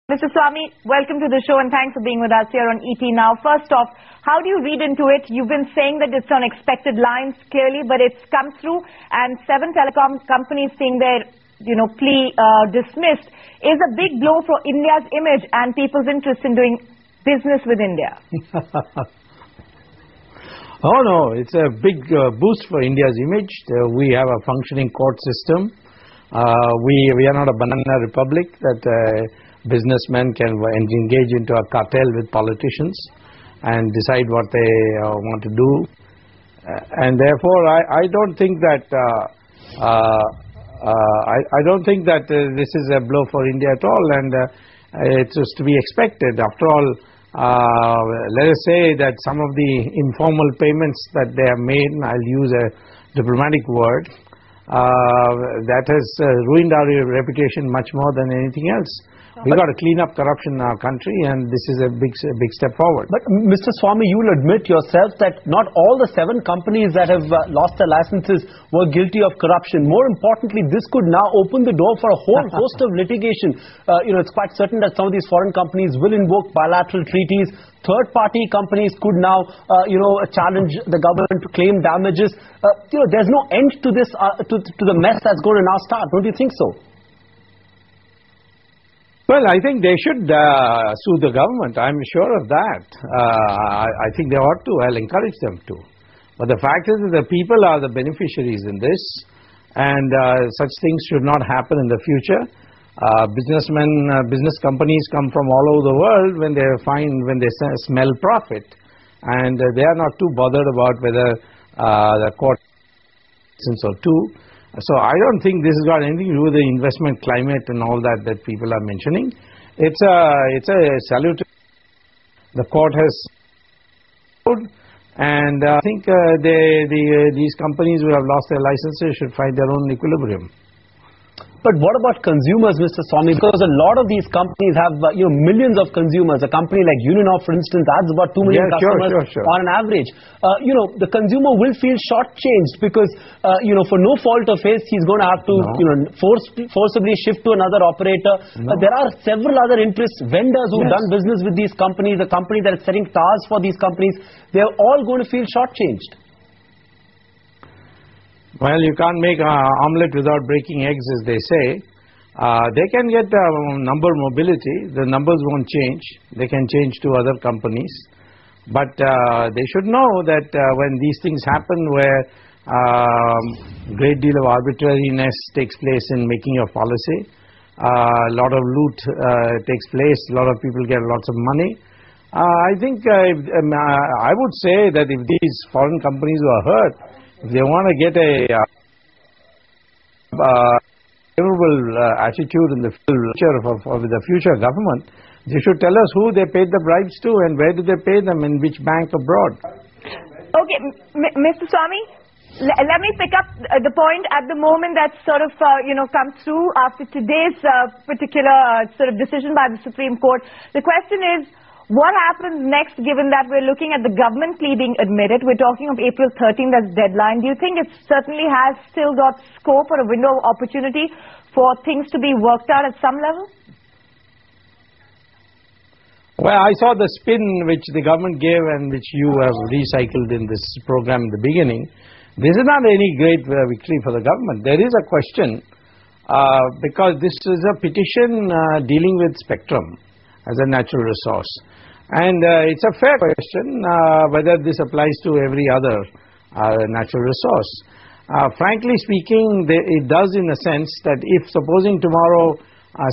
Mr. Swamy, welcome to the show and thanks for being with us here on ET Now. First off, how do you read into it? You've been saying that it's on expected lines clearly, but it's come through and 7 telecom companies seeing their plea dismissed is a big blow for India's image and people's interest in doing business with India. Oh no, it's a big boost for India's image. We have a functioning court system. We are not a banana republic that businessmen can engage into a cartel with politicians and decide what they want to do. And therefore, I don't think that I don't think that this is a blow for India at all, and it's just to be expected. After all, let us say that some of the informal payments that they have made, I'll use a diplomatic word, that has ruined our reputation much more than anything else. We've got to clean up corruption in our country, and this is a big step forward. But Mr. Swamy, you will admit yourself that not all the 7 companies that have lost their licenses were guilty of corruption. More importantly, this could now open the door for a whole host of litigation. It's quite certain that some of these foreign companies will invoke bilateral treaties. Third-party companies could now, challenge the government to claim damages. There's no end to this, to the mess that's going to now start. Don't you think so? Well, I think they should sue the government. I'm sure of that. I think they ought to. I'll encourage them to. But the fact is that the people are the beneficiaries in this, and such things should not happen in the future. Business companies come from all over the world when they smell profit, and they are not too bothered about whether the court or two. So I don't think this has got anything to do with the investment climate and all that people are mentioning. It's a salute. The court has, and I think these companies who have lost their licenses should find their own equilibrium. But what about consumers, Mr. Swamy? Because a lot of these companies have millions of consumers. A company like Unionor, for instance, adds about 2 million customers on an average. The consumer will feel shortchanged because for no fault of his, he's going to have to forcibly shift to another operator. There are several other interests, vendors who've done business with these companies, the company that is setting towers for these companies. They're all going to feel shortchanged. Well, you can't make an omelette without breaking eggs, as they say. They can get number mobility. The numbers won't change. They can change to other companies. But they should know that when these things happen where a great deal of arbitrariness takes place in making of policy, a lot of loot takes place, a lot of people get lots of money. I think I would say that if these foreign companies were hurt, if they want to get a favorable attitude in the future with the future government, they should tell us who they paid the bribes to and where did they pay them, in which bank abroad. Okay, Mr. Swamy, let me pick up the point at the moment that's sort of come through after today's particular sort of decision by the Supreme Court. The question is, what happens next, given that we're looking at the government plea being admitted? We're talking of April 13th as deadline. Do you think it certainly has still got scope or a window of opportunity for things to be worked out at some level? Well, I saw the spin which the government gave and which you have recycled in this program in the beginning. This is not any great victory for the government. There is a question because this is a petition dealing with spectrum as a natural resource. And it's a fair question whether this applies to every other natural resource. Frankly speaking, it does in a sense that if supposing tomorrow,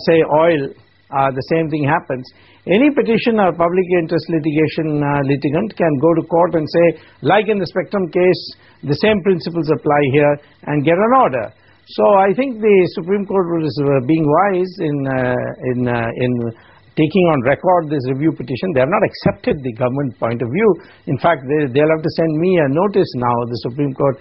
say oil, the same thing happens, any petitioner, public interest litigant can go to court and say, like in the spectrum case, the same principles apply here and get an order. So I think the Supreme Court was being wise in taking on record this review petition. They have not accepted the government point of view. In fact, they'll have to send me a notice now. The Supreme Court,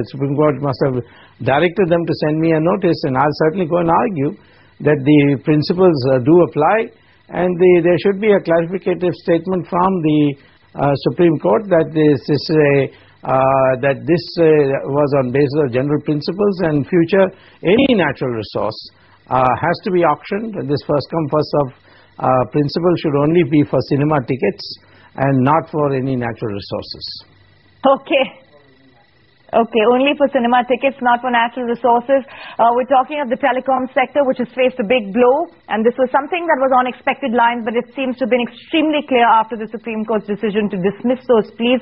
Supreme Court must have directed them to send me a notice, and I'll certainly go and argue that the principles do apply, and there should be a clarificative statement from the Supreme Court that this was on basis of general principles, and future any natural resource has to be auctioned. This first come first serve principle should only be for cinema tickets and not for any natural resources. Okay. Okay, only for cinema tickets, not for natural resources. We're talking of the telecom sector, which has faced a big blow, and this was something that was on expected lines, but it seems to have been extremely clear after the Supreme Court's decision to dismiss those pleas.